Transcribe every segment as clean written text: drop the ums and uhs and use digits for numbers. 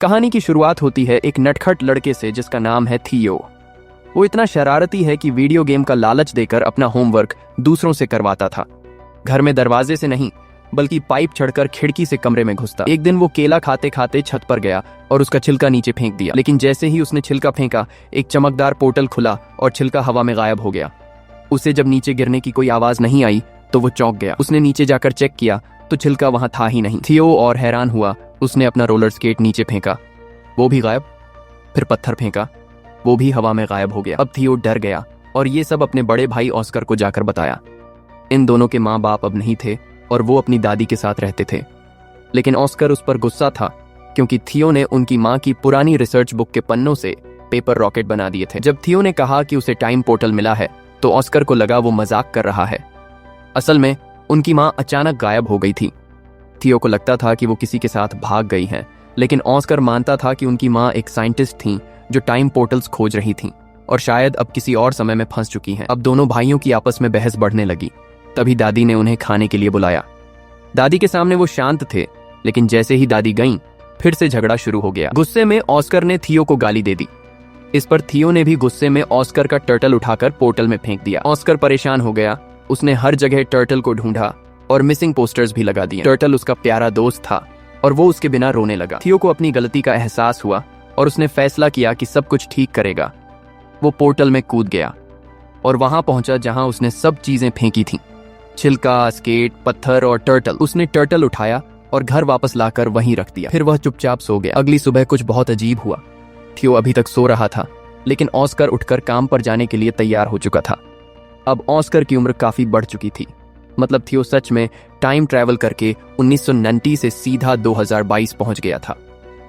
कहानी की शुरुआत होती है एक नटखट लड़के से जिसका नाम है थियो। वो इतना शरारती है कि वीडियो गेम का लालच देकर अपना होमवर्क दूसरों से करवाता था। घर में दरवाजे से नहीं बल्कि पाइप चढ़कर खिड़की से कमरे में घुसता। एक दिन वो केला खाते खाते छत पर गया और उसका छिलका नीचे फेंक दिया, लेकिन जैसे ही उसने छिलका फेंका एक चमकदार पोर्टल खुला और छिलका हवा में गायब हो गया। उसे जब नीचे गिरने की कोई आवाज नहीं आई तो वो चौंक गया। उसने नीचे जाकर चेक किया तो छिलका वहां था ही नहीं। थियो और हैरान हुआ। उसने अपना रोलर स्केट नीचे फेंका, वो भी गायब। फिर पत्थर फेंका, वो भी हवा में गायब हो गया। अब थियो डर गया और ये सब अपने बड़े भाई ऑस्कर को जाकर बताया। इन दोनों के माँ बाप अब नहीं थे और वो अपनी दादी के साथ रहते थे, लेकिन ऑस्कर उस पर गुस्सा था क्योंकि थियो ने उनकी माँ की पुरानी रिसर्च बुक के पन्नों से पेपर रॉकेट बना दिए थे। जब थियो ने कहा कि उसे टाइम पोर्टल मिला है तो ऑस्कर को लगा वो मजाक कर रहा है। असल में उनकी माँ अचानक गायब हो गई थी। थियो को लगता था कि वो किसी के साथ भाग गई हैं, लेकिन ऑस्कर मानता था कि उनकी माँ एक साइंटिस्ट थी जो टाइम पोर्टल्स खोज रही थी और शायद अब किसी और समय में फंस चुकी हैं। अब दोनों भाइयों की आपस में बहस बढ़ने लगी। तभी दादी ने उन्हें खाने के लिए बुलाया। दादी के सामने वो शांत थे, लेकिन जैसे ही दादी गईं, फिर से झगड़ा शुरू हो गया। गुस्से में ऑस्कर ने थियो को गाली दे दी। इस पर थियो ने भी गुस्से में ऑस्कर का टर्टल उठाकर पोर्टल में फेंक दिया। ऑस्कर परेशान हो गया। उसने हर जगह टर्टल को ढूंढा और मिसिंग पोस्टर्स भी लगा दिए। टर्टल उसका प्यारा दोस्त था और वो उसके बिना रोने लगा। थियो को अपनी गलती का एहसास हुआ और उसने फैसला किया कि सब कुछ ठीक करेगा। वो पोर्टल में कूद गया और वहां पहुंचा जहां उसने सब चीजें फेंकी थीं, छिलका, स्केट, पत्थर और टर्टल। उसने टर्टल उठाया और घर वापस लाकर वहीं रख दिया। फिर वह चुपचाप सो गया। अगली सुबह कुछ बहुत अजीब हुआ। थियो अभी तक सो रहा था, लेकिन ऑस्कर उठकर काम पर जाने के लिए तैयार हो चुका था। अब ऑस्कर की उम्र काफी बढ़ चुकी थी। मतलब थियो सच में टाइम ट्रैवल करके 1990 से सीधा 2022 पहुंच गया था।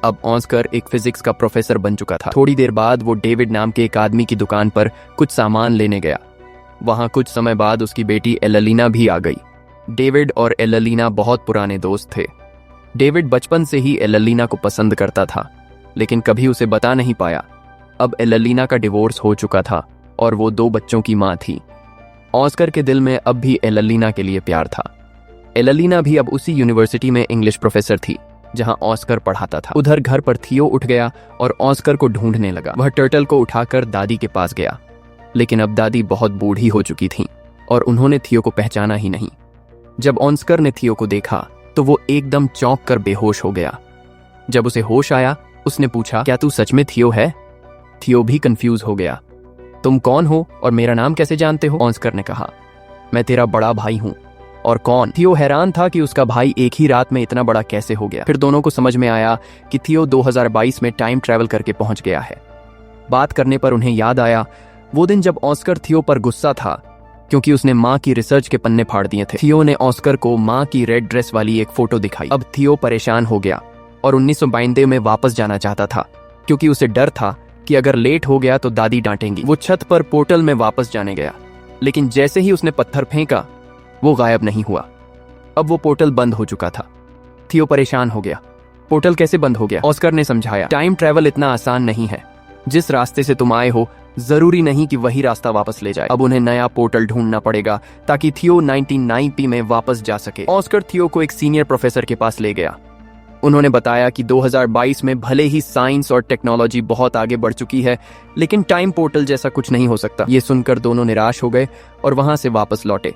अब ऑस्कर एक फिजिक्स का प्रोफेसर बन चुका था। थोड़ी देर बाद वो डेविड नाम के एक आदमी की दुकान पर कुछ सामान लेने गया। वहां कुछ समय बाद उसकी बेटी एलेना भी आ गई। डेविड और एलेना बहुत पुराने दोस्त थे। डेविड बचपन से ही एलेना को पसंद करता था, लेकिन कभी उसे बता नहीं पाया। अब एलेना का डिवोर्स हो चुका था और वो 2 बच्चों की माँ थी। ऑस्कर के दिल में अब भी एलेना के लिए प्यार था। एलेना भी अब उसी यूनिवर्सिटी में इंग्लिश प्रोफेसर थी जहां ऑस्कर पढ़ाता था। उधर घर पर थियो उठ गया और ऑस्कर को ढूंढने लगा। वह टर्टल को उठाकर दादी के पास गया, लेकिन अब दादी बहुत बूढ़ी हो चुकी थी और उन्होंने थियो को पहचाना ही नहीं। जब ऑस्कर ने थियो को देखा तो वो एकदम चौंक कर बेहोश हो गया। जब उसे होश आया, उसने पूछा, क्या तू सच में थियो है? थियो भी कंफ्यूज हो गया। तुम कौन हो और मेरा नाम कैसे जानते हो? ऑस्कर ने कहा, मैं तेरा बड़ा भाई हूं। और कौन? थियो हैरान था कि उसका भाई एक ही रात में इतना बड़ा कैसे हो गया। फिर दोनों को समझ में आया कि थियो 2022 में टाइम ट्रैवल करके पहुंच गया है। बात करने पर उन्हें याद आया वो दिन जब ऑस्कर थियो पर गुस्सा था क्योंकि उसने माँ की रिसर्च के पन्ने फाड़ दिए थे। थियो ने ऑस्कर को माँ की रेड ड्रेस वाली एक फोटो दिखाई। अब थियो परेशान हो गया और 1992 में वापस जाना चाहता था क्योंकि उसे डर था कि अगर लेट हो गया तो दादी डांटेंगी। वो छत पर पोर्टल में वापस जाने गया, लेकिन जैसे ही उसने पत्थर फेंका वो गायब नहीं हुआ। अब वो पोर्टल बंद हो चुका था। थियो परेशान हो गया, पोर्टल कैसे बंद हो गया? ऑस्कर ने समझाया, टाइम ट्रैवल इतना आसान नहीं है। जिस रास्ते से तुम आए हो जरूरी नहीं कि वही रास्ता वापस ले जाए। अब उन्हें नया पोर्टल ढूंढना पड़ेगा ताकि थियो 1990 में वापस जा सके। ऑस्कर थियो को एक सीनियर प्रोफेसर के पास ले गया। उन्होंने बताया कि 2022 में भले ही साइंस और टेक्नोलॉजी बहुत आगे बढ़ चुकी है, लेकिन टाइम पोर्टल जैसा कुछ नहीं हो सकता। ये सुनकर दोनों निराश हो गए और वहां से वापस लौटे।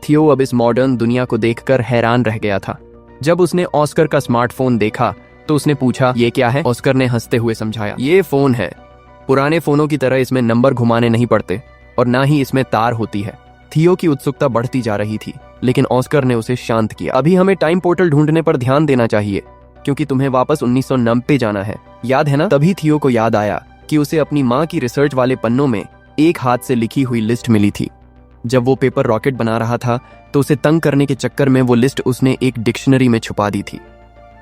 थियो अब इस मॉडर्न दुनिया को देखकर हैरान रह गया था। जब उसने ऑस्कर का स्मार्टफोन देखा तो उसने पूछा, ये क्या है? ऑस्कर ने हंसते हुए समझाया, ये फोन है। पुराने फोनों की तरह इसमें नंबर घुमाने नहीं पड़ते और ना ही इसमें तार होती है। थियो की उत्सुकता बढ़ती जा रही थी, लेकिन ऑस्कर ने उसे शांत किया। अभी हमें टाइम पोर्टल ढूंढने पर ध्यान देना चाहिए क्योंकि तुम्हें वापस 1990 जाना है, याद है ना? तभी थियो को याद आया कि उसे अपनी माँ की रिसर्च वाले पन्नों में एक हाथ से लिखी हुई लिस्ट मिली थी। जब वो पेपर रॉकेट बना रहा था तो उसे तंग करने के चक्कर में वो लिस्ट उसने एक डिक्शनरी में छुपा दी थी।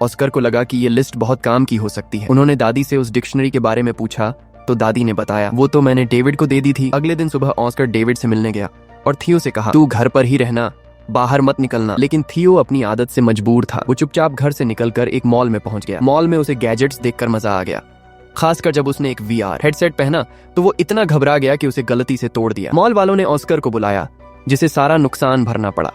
ऑस्कर को लगा कि ये लिस्ट बहुत काम की हो सकती है। उन्होंने दादी से उस डिक्शनरी के बारे में पूछा तो दादी ने बताया, वो तो मैंने डेविड को दे दी थी। अगले दिन सुबह ऑस्कर डेविड से मिलने गया और थियो से कहा, तू घर पर ही रहना, बाहर मत निकलना। लेकिन थियो अपनी आदत से मजबूर था। वो चुपचाप घर से निकलकर एक मॉल में पहुंच गया। मॉल में उसे गैजेट्स देखकर मजा आ गया, खासकर जब उसने एक VR हेडसेट पहना तो वो इतना घबरा गया कि उसे गलती से तोड़ दिया। मॉल वालों ने ऑस्कर को बुलाया, जिसे सारा नुकसान भरना पड़ा।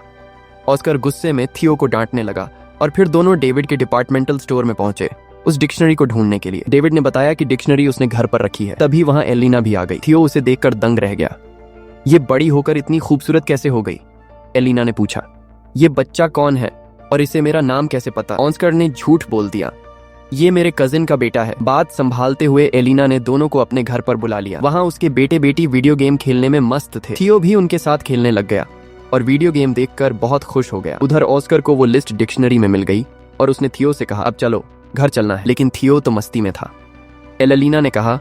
ऑस्कर गुस्से में थियो को डांटने लगा और फिर दोनों डेविड के डिपार्टमेंटल स्टोर में पहुंचे। उस डिक्शनरी को ढूंढने के लिए। डेविड ने बताया कि डिक्शनरी उसने घर पर रखी है। तभी वहां एलिना भी आ गई। थियो उसे देखकर दंग रह गया। ये बड़ी होकर इतनी खूबसूरत कैसे हो गई? एलिना ने पूछा। ये बच्चा कौन है और इसे मेरा नाम कैसे पता? ऑस्कर ने झूठ बोल दिया। ये मेरे कजिन का बेटा है। बात संभालते हुए एलिना ने दोनों को अपने घर पर बुला लिया। वहां उसके बेटे बेटी वीडियो गेम खेलने में मस्त थे। थियो भी उनके साथ खेलने लग गया और वीडियो गेम देखकर बहुत खुश हो गया। उधर ऑस्कर को वो लिस्ट डिक्शनरी में मिल गई और उसने थियो से कहा, अब चलो घर चलना है। लेकिन थियो तो मस्ती में था। एलिना ने कहा,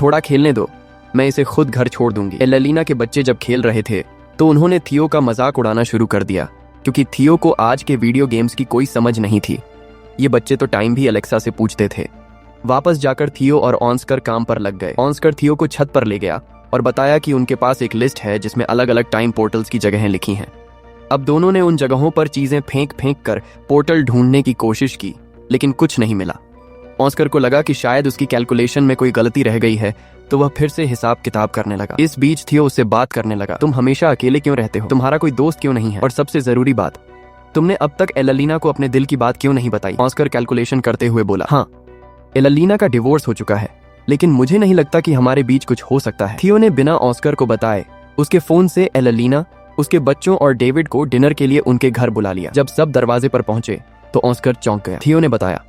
थोड़ा खेलने दो, मैं इसे खुद घर छोड़ दूंगी। एलिना के बच्चे जब खेल रहे थे तो उन्होंने थियो का मजाक उड़ाना शुरू कर दिया, क्योंकि थियो को आज के वीडियो गेम्स की कोई समझ नहीं थी। ये बच्चे तो टाइम भी अलेक्सा से पूछते थे। वापस जाकर थियो और ऑस्कर काम पर लग गए। ऑस्कर थियो को छत पर ले गया और बताया कि उनके पास एक लिस्ट है जिसमें अलग अलग टाइम पोर्टल्स की जगहें लिखी हैं। अब दोनों ने उन जगहों पर चीजें फेंक फेंक कर पोर्टल ढूंढने की कोशिश की, लेकिन कुछ नहीं मिला। ऑस्कर को लगा कि शायद उसकी कैलकुलेशन में कोई गलती रह गई है, तो वह फिर से हिसाब किताब करने लगा। इस बीच थियो उससे बात करने लगा, तुम हमेशा अकेले क्यों रहते हो? तुम्हारा कोई दोस्त क्यों नहीं है? और सबसे जरूरी बात, तुमने अब तक एलिना को अपने दिल की बात क्यों नहीं बताई? ऑस्कर कैलकुलेशन करते हुए बोला, हाँ, एलिना का डिवोर्स हो चुका है, लेकिन मुझे नहीं लगता कि हमारे बीच कुछ हो सकता है। थियो ने बिना ऑस्कर को बताए उसके फोन से एलिना, उसके बच्चों और डेविड को डिनर के लिए उनके घर बुला लिया। जब सब दरवाजे पर पहुंचे तो ऑस्कर चौंक गया। थियो ने बताया,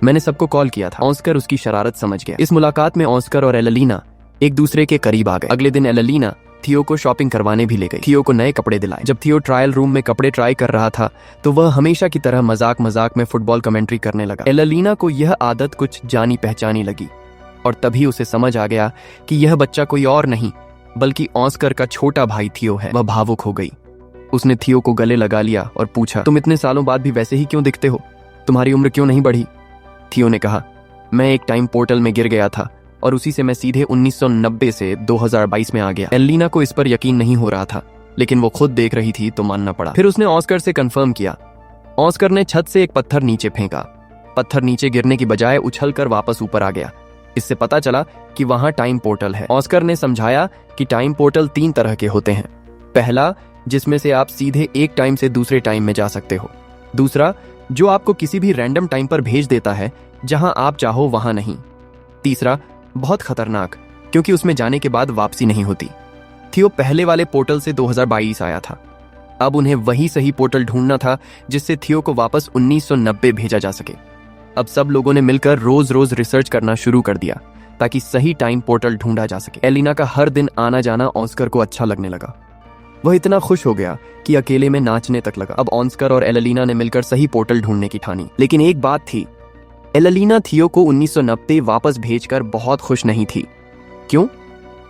मैंने सबको कॉल किया था। ऑस्कर उसकी शरारत समझ गया। इस मुलाकात में ऑस्कर और एलिना एक दूसरे के करीब आ गए। अगले दिन एलिना थियो को शॉपिंग करवाने भी ले गई। थियो को नए कपड़े दिलाए। जब थियो ट्रायल रूम में कपड़े ट्राई कर रहा था तो वह हमेशा की तरह मजाक मजाक में फुटबॉल कमेंट्री करने लगा। एलिना को यह आदत कुछ जानी पहचानी लगी और तभी उसे समझ आ गया कि यह बच्चा कोई और नहीं बल्कि ऑस्कर का छोटा भाई थियो है। वह भावुक हो गई। उसने थियो को गले लगा लिया और पूछा, तुम इतने सालों बाद भी वैसे ही क्यों दिखते हो? तुम्हारी उम्र क्यों नहीं बढ़ी? थियो ने कहा, मैं एक टाइम पोर्टल में गिर गया था और उसी से मैं सीधे 1990 से 2022 में आ गया। एलिना को इस पर यकीन नहीं हो रहा था, लेकिन वो खुद देख रही थी तो मानना पड़ा। फिर उसने ऑस्कर से कंफर्म किया। ऑस्कर ने छत से एक पत्थर नीचे फेंका। पत्थर नीचे गिरने की बजाय उछलकर वापस ऊपर आ गया। इससे पता चला कि वहां टाइम पोर्टल है। ऑस्कर ने समझाया कि टाइम पोर्टल 3 तरह के होते हैं। पहला, जिसमें से आप सीधे एक टाइम से दूसरे टाइम में जा सकते हो। दूसरा, जो आपको किसी भी रैंडम टाइम पर भेज देता है जहां आप चाहो वहां नहीं। तीसरा, बहुत खतरनाक, क्योंकि उसमें जाने के बाद वापसी नहीं होती। थियो पहले वाले पोर्टल से 2022 आया था। अब उन्हें वही सही पोर्टल ढूंढना था जिससे थियो को वापस 1990 भेजा जा सके। अब सब लोगों ने मिलकर रोज रोज रिसर्च करना शुरू कर दिया ताकि सही टाइम पोर्टल ढूंढा जा सके। एलिना का हर दिन आना जाना ऑस्कर को अच्छा लगने लगा। वह इतना खुश हो गया कि अकेले में नाचने तक लगा। अब ऑस्कर और एलिना ने मिलकर सही पोर्टल ढूंढने की ठानी। लेकिन एक बात थी, एलिना थियो को 1990 वापस भेजकर बहुत खुश नहीं थी। क्यों?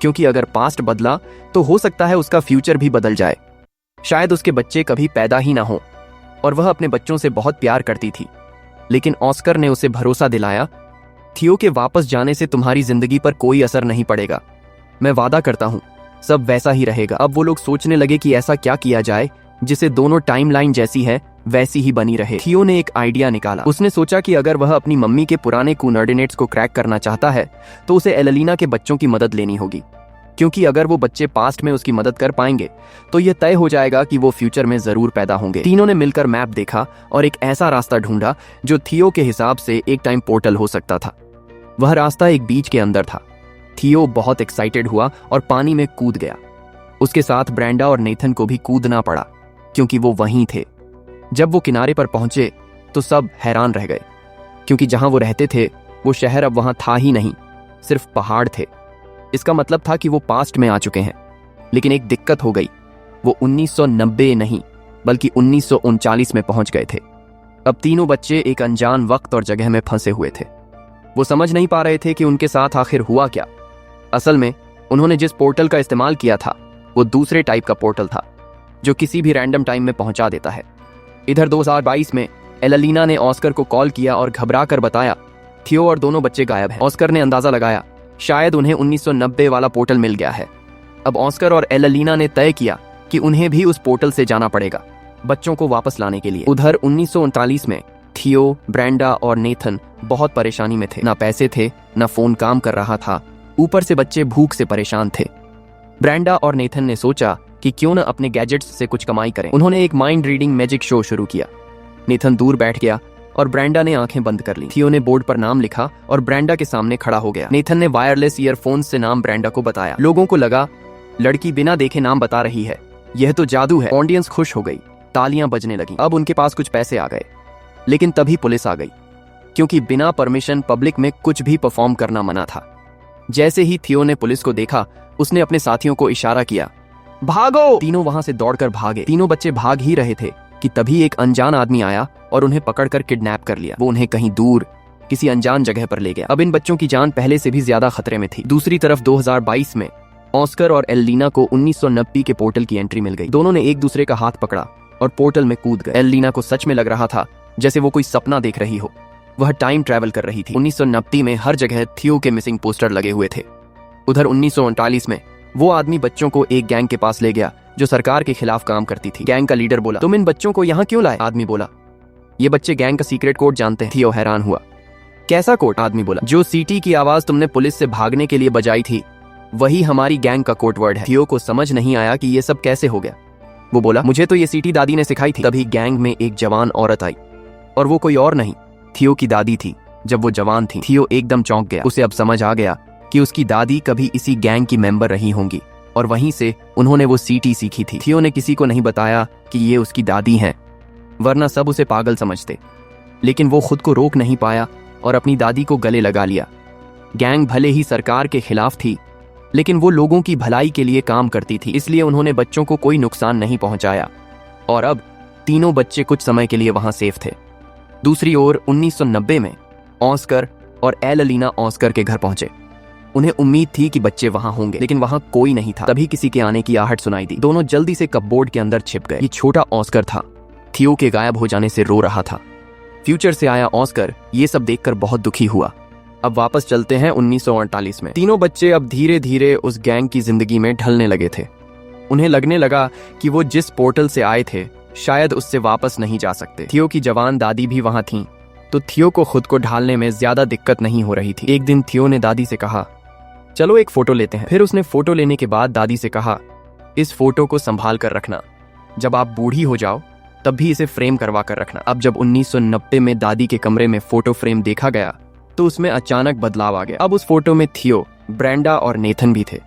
क्योंकि अगर पास्ट बदला तो हो सकता है उसका फ्यूचर भी बदल जाए। शायद उसके बच्चे कभी पैदा ही ना हो और वह अपने बच्चों से बहुत प्यार करती थी। लेकिन ऑस्कर ने उसे भरोसा दिलाया, थियो के वापस जाने से तुम्हारी जिंदगी पर कोई असर नहीं पड़ेगा। मैं वादा करता हूं, सब वैसा ही रहेगा। अब वो लोग सोचने लगे कि ऐसा क्या किया जाए जिसे दोनों टाइमलाइन जैसी है वैसी ही बनी रहे। थियो ने एक आइडिया निकाला। उसने सोचा कि अगर वह अपनी मम्मी के पुराने कोऑर्डिनेट्स को क्रैक करना चाहता है तो उसे एलिना के बच्चों की मदद लेनी होगी, क्योंकि अगर वो बच्चे पास्ट में उसकी मदद कर पाएंगे तो यह तय हो जाएगा कि वो फ्यूचर में जरूर पैदा होंगे। तीनों ने मिलकर मैप देखा और एक ऐसा रास्ता ढूंढा जो थियो के हिसाब से एक टाइम पोर्टल हो सकता था। वह रास्ता एक बीच के अंदर था। थियो बहुत एक्साइटेड हुआ और पानी में कूद गया। उसके साथ ब्रेंडा और नेथन को भी कूदना पड़ा क्योंकि वो वहीं थे। जब वो किनारे पर पहुंचे तो सब हैरान रह गए, क्योंकि जहां वो रहते थे वो शहर अब वहां था ही नहीं, सिर्फ पहाड़ थे। इसका मतलब था कि वो पास्ट में आ चुके हैं। लेकिन एक दिक्कत हो गई, वो 1990 नहीं बल्कि 1939 में पहुंच गए थे। अब तीनों बच्चे एक अनजान वक्त और जगह में फंसे हुए थे। वो समझ नहीं पा रहे थे कि उनके साथ आखिर हुआ क्या। असल में उन्होंने जिस पोर्टल का इस्तेमाल किया था वो दूसरे टाइप का पोर्टल था जो किसी भी रैंडम टाइम में पहुंचा देता है। इधर 2022 में एलिना ने ऑस्कर को कॉल किया और घबरा कर बताया, थियो और दोनों बच्चे गायब हैं। ऑस्कर ने अंदाजा लगाया, शायद उन्हें 1990 वाला पोर्टल मिल गया है। अब ऑस्कर और एलिना ने तय किया कि उन्हें भी उस पोर्टल से जाना पड़ेगा बच्चों को वापस लाने के लिए। उधर 1939 में थियो, ब्रेंडा और नेथन बहुत परेशानी में थे। ना पैसे थे, ना फोन काम कर रहा था, ऊपर से बच्चे भूख से परेशान थे। ब्रेंडा और नेथन ने सोचा कि क्यों न अपने गैजेट्स से कुछ कमाई करें। उन्होंने एक माइंड रीडिंग मैजिक शो शुरू किया। नेथन दूर बैठ गया और ब्रेंडा ने आंखें बंद कर ली। थियो ने बोर्ड पर नाम लिखा और ब्रेंडा के सामने खड़ा हो गया। नेथन ने वायरलेस ईयरफोन से नाम ब्रेंडा को बताया। लोगों को लगा लड़की बिना देखे नाम बता रही है, यह तो जादू है। ऑडियंस खुश हो गई, तालियां बजने लगी। अब उनके पास कुछ पैसे आ गए। लेकिन तभी पुलिस आ गई, क्योंकि बिना परमिशन पब्लिक में कुछ भी परफॉर्म करना मना था। जैसे ही थियो ने पुलिस को देखा, उसने अपने साथियों को इशारा किया, भागो। तीनों वहां से दौड़कर भागे। तीनों बच्चे भाग ही रहे थे कि तभी एक अनजान आदमी आया और उन्हें पकड़कर किडनैप कर लिया। वो उन्हें कहीं दूर किसी अनजान जगह पर ले गया। अब इन बच्चों की जान पहले से भी ज्यादा खतरे में थी। दूसरी तरफ 2022 में ऑस्कर और एलेना को 1990 के पोर्टल की एंट्री मिल गई। दोनों ने एक दूसरे का हाथ पकड़ा और पोर्टल में कूद गए। एलेना को सच में लग रहा था जैसे वो कोई सपना देख रही हो। वह टाइम ट्रैवल कर रही थी। 1990 में हर जगह थियो के मिसिंग पोस्टर लगे हुए थे। उधर 1939 में वो आदमी बच्चों को एक गैंग के पास ले गया जो सरकार के खिलाफ काम करती थी। गैंग का लीडर बोला, तुम इन बच्चों को यहाँ क्यों लाए? आदमी बोला, ये बच्चे गैंग का सीक्रेट कोड जानते हैं। थियो हैरान हुआ, कैसा कोड? आदमी बोला, जो सीटी की आवाज तुमने पुलिस से भागने के लिए बजाई थी, वही हमारी गैंग का कोड वर्ड है। थियो को समझ नहीं आया कि ये सब कैसे हो गया। वो बोला, मुझे तो ये सीटी दादी ने सिखाई थी। तभी गैंग में एक जवान औरत आई और वो कोई और नहीं, थियो की दादी थी। जब वो जवान थी, थियो एकदम चौंक गया। उसे अब समझ आ गया कि उसकी दादी कभी इसी गैंग की मेंबर रही होंगी और वहीं से उन्होंने वो सीटी सीखी थी। थियो ने किसी को नहीं बताया कि ये उसकी दादी हैं, वरना सब उसे पागल समझते। लेकिन वो खुद को रोक नहीं पाया और अपनी दादी को गले लगा लिया। गैंग भले ही सरकार के खिलाफ थी, लेकिन वो लोगों की भलाई के लिए काम करती थी, इसलिए उन्होंने बच्चों को कोई नुकसान नहीं पहुंचाया। और अब तीनों बच्चे कुछ समय के लिए वहां सेफ थे। दूसरी ओर 1990 में ऑस्कर और एलेना ऑस्कर के घर पहुंचे। उन्हें उम्मीद थी कि बच्चे वहां होंगे, लेकिन वहां कोई नहीं था। तभी किसी के आने की आहट सुनाई दी। दोनों जल्दी से कपबोर्ड के अंदर छिप गए। ये छोटा ऑस्कर था, थियो के गायब हो जाने से रो रहा था। फ्यूचर से आया ऑस्कर ये सब देखकर बहुत दुखी हुआ। अब वापस चलते हैं 1948 में। तीनों बच्चे अब धीरे धीरे उस गैंग की जिंदगी में ढलने लगे थे। उन्हें लगने लगा कि वो जिस पोर्टल से आए थे शायद उससे वापस नहीं जा सकते। थियो की जवान दादी भी वहां थी, तो थियो को खुद को ढालने में ज्यादा दिक्कत नहीं हो रही थी। एक दिन थियो ने दादी से कहा, चलो एक फोटो लेते हैं। फिर उसने फोटो लेने के बाद दादी से कहा, इस फोटो को संभाल कर रखना, जब आप बूढ़ी हो जाओ तब भी इसे फ्रेम करवा कर रखना। अब जब 1990 में दादी के कमरे में फोटो फ्रेम देखा गया तो उसमें अचानक बदलाव आ गया। अब उस फोटो में थियो, ब्रेंडा और नेथन भी थे।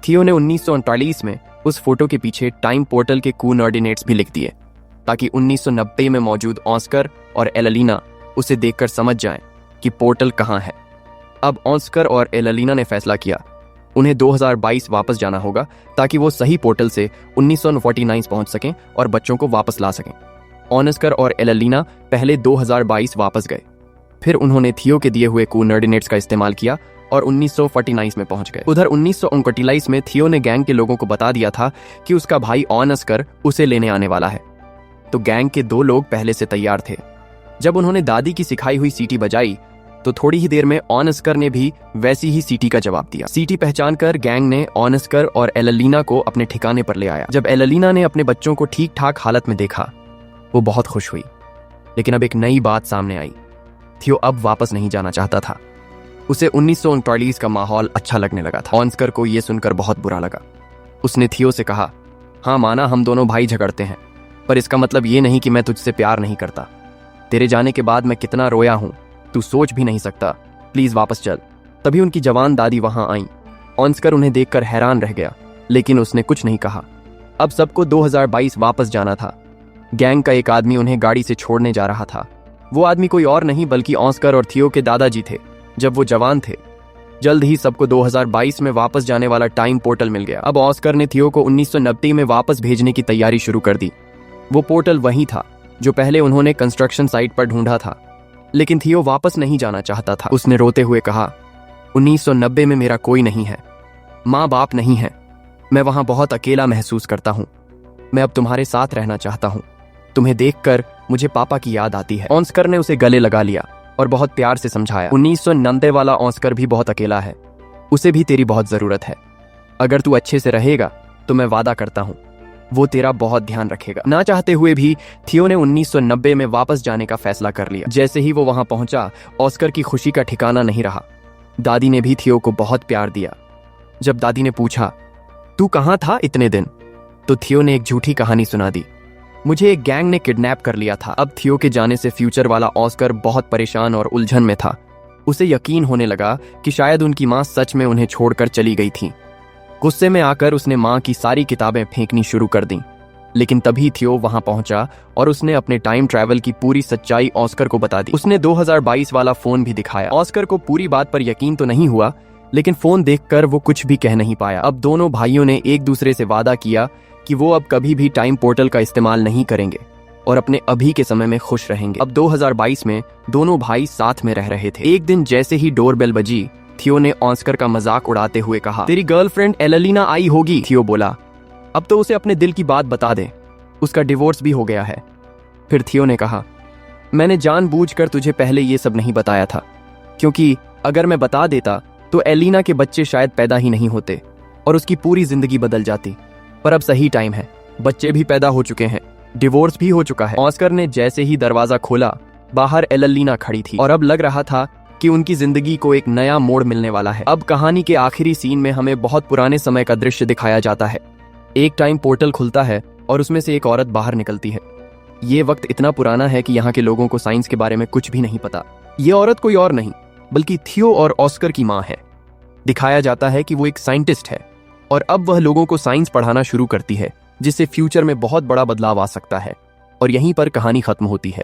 थियो ने 1939 में उस फोटो के पीछे टाइम पोर्टल के कोऑर्डिनेट्स भी लिख दिए, ताकि 1990 में मौजूद ऑस्कर और एलेना उसे देखकर समझ जाएं कि पोर्टल कहां है। अब ऑस्कर और एलेना ने फैसला किया उन्हें 2022 वापस जाना होगा, ताकि वो सही पोर्टल से 1949 पहुंच सकें और बच्चों को वापस ला सकें। ऑस्कर और एलेना पहले 2022 वापस गए, फिर उन्होंने थियो के दिए हुए कोऑर्डिनेट्स का इस्तेमाल किया और 1949 में पहुंच गए। उधर 1939 में थियो ने गैंग के लोगों को बता दिया था कि उसका भाई ऑस्कर उसे लेने आने वाला है, तो गैंग के 2 लोग पहले से तैयार थे। जब उन्होंने दादी की सिखाई हुई सीटी बजाई तो थोड़ी ही देर में ऑस्कर ने भी वैसी ही सीटी का जवाब दिया। सीटी पहचानकर गैंग ने ऑस्कर और एलेना को अपने ठिकाने पर ले आया। जब एलेना ने अपने बच्चों को ठीक ठाक हालत में देखा, वो बहुत खुश हुई। लेकिन अब एक नई बात सामने आई, थियो अब वापस नहीं जाना चाहता था। उसे 1939 का माहौल अच्छा लगने लगा था। ऑस्कर को यह सुनकर बहुत बुरा लगा। उसने थियो से कहा, हाँ माना हम दोनों भाई झगड़ते हैं, पर इसका मतलब ये नहीं कि मैं तुझसे प्यार नहीं करता। तेरे जाने के बाद मैं कितना रोया हूं, तू सोच भी नहीं सकता। प्लीज वापस चल। तभी उनकी जवान दादी वहां आई। ऑस्कर उन्हें देखकर हैरान रह गया, लेकिन उसने कुछ नहीं कहा। अब सबको 2022 वापस जाना था। गैंग का एक आदमी उन्हें गाड़ी से छोड़ने जा रहा था। वो आदमी कोई और नहीं बल्कि ऑस्कर और थियो के दादाजी थे, जब वो जवान थे। जल्द ही सबको 2022 में वापस जाने वाला टाइम पोर्टल मिल गया। अब ऑस्कर ने थियो को 1990 में वापस भेजने की तैयारी शुरू कर दी। वो पोर्टल वही था जो पहले उन्होंने कंस्ट्रक्शन साइट पर ढूंढा था, लेकिन थियो वापस नहीं जाना चाहता था। उसने रोते हुए कहा, 1990 में मेरा कोई नहीं है, माँ बाप नहीं है, मैं वहां बहुत अकेला महसूस करता हूँ। मैं अब तुम्हारे साथ रहना चाहता हूँ। तुम्हें देखकर मुझे पापा की याद आती है। ऑस्कर ने उसे गले लगा लिया और बहुत प्यार से समझाया, 1990 वाला ऑस्कर भी बहुत अकेला है, उसे भी तेरी बहुत जरूरत है। अगर तू अच्छे से रहेगा तो मैं वादा करता हूँ वो तेरा बहुत ध्यान रखेगा। ना चाहते हुए भी थियो ने 1990 में वापस जाने का फैसला कर लिया। जैसे ही वो वहां पहुंचा, ऑस्कर की खुशी का ठिकाना नहीं रहा। दादी ने भी थियो को बहुत प्यार दिया। जब दादी ने पूछा, तू कहां था इतने दिन, तो थियो ने एक झूठी कहानी सुना दी। मुझे एक गैंग ने किडनैप कर लिया था। अब थियो के जाने से फ्यूचर वाला ऑस्कर बहुत परेशान और उलझन में था। उसे यकीन होने लगा कि शायद उनकी माँ सच में उन्हें छोड़कर चली गई थी। गुस्से में आकर उसने माँ की सारी किताबें फेंकनी शुरू कर दी। लेकिन तभी थियो वहां पहुंचा और उसने अपने टाइम ट्रैवल की पूरी सच्चाई ऑस्कर को बता दी। उसने 2022 वाला फोन भी दिखाया। ऑस्कर को पूरी बात पर यकीन तो नहीं हुआ, लेकिन फोन देखकर वो कुछ भी कह नहीं पाया। अब दोनों भाइयों ने एक दूसरे से वादा किया कि वो अब कभी भी टाइम पोर्टल का इस्तेमाल नहीं करेंगे और अपने अभी के समय में खुश रहेंगे। अब 2022 में दोनों भाई साथ में रह रहे थे। एक दिन जैसे ही डोरबेल बजी, थियो ने ऑस्कर का मजाक उड़ाते हुए कहा, तेरी गर्लफ्रेंड एलेना आई होगी। थियो बोला, अब तो उसे अपने दिल की बात बता दे, उसका डिवोर्स भी हो गया है। फिर थियो ने कहा, मैंने जानबूझकर तुझे पहले ये सब नहीं बताया था, क्योंकि अगर मैं बता देता तो एलिना के बच्चे शायद पैदा ही नहीं होते और उसकी पूरी जिंदगी बदल जाती। पर अब सही टाइम है, बच्चे भी पैदा हो चुके हैं, डिवोर्स भी हो चुका है। ऑस्कर ने जैसे ही दरवाजा खोला, बाहर एलेना खड़ी थी और अब लग रहा था कि उनकी जिंदगी को एक नया मोड़ मिलने वाला है। अब कहानी के आखिरी सीन में हमें बहुत पुराने समय का दृश्य दिखाया जाता है। एक टाइम पोर्टल खुलता है और उसमें से एक औरत बाहर निकलती है। ये वक्त इतना पुराना है कि यहाँ के लोगों को साइंस के बारे में कुछ भी नहीं पता। ये औरत कोई और नहीं बल्कि थियो और ऑस्कर की माँ है। दिखाया जाता है कि वो एक साइंटिस्ट है और अब वह लोगों को साइंस पढ़ाना शुरू करती है, जिससे फ्यूचर में बहुत बड़ा बदलाव आ सकता है। और यहीं पर कहानी खत्म होती है।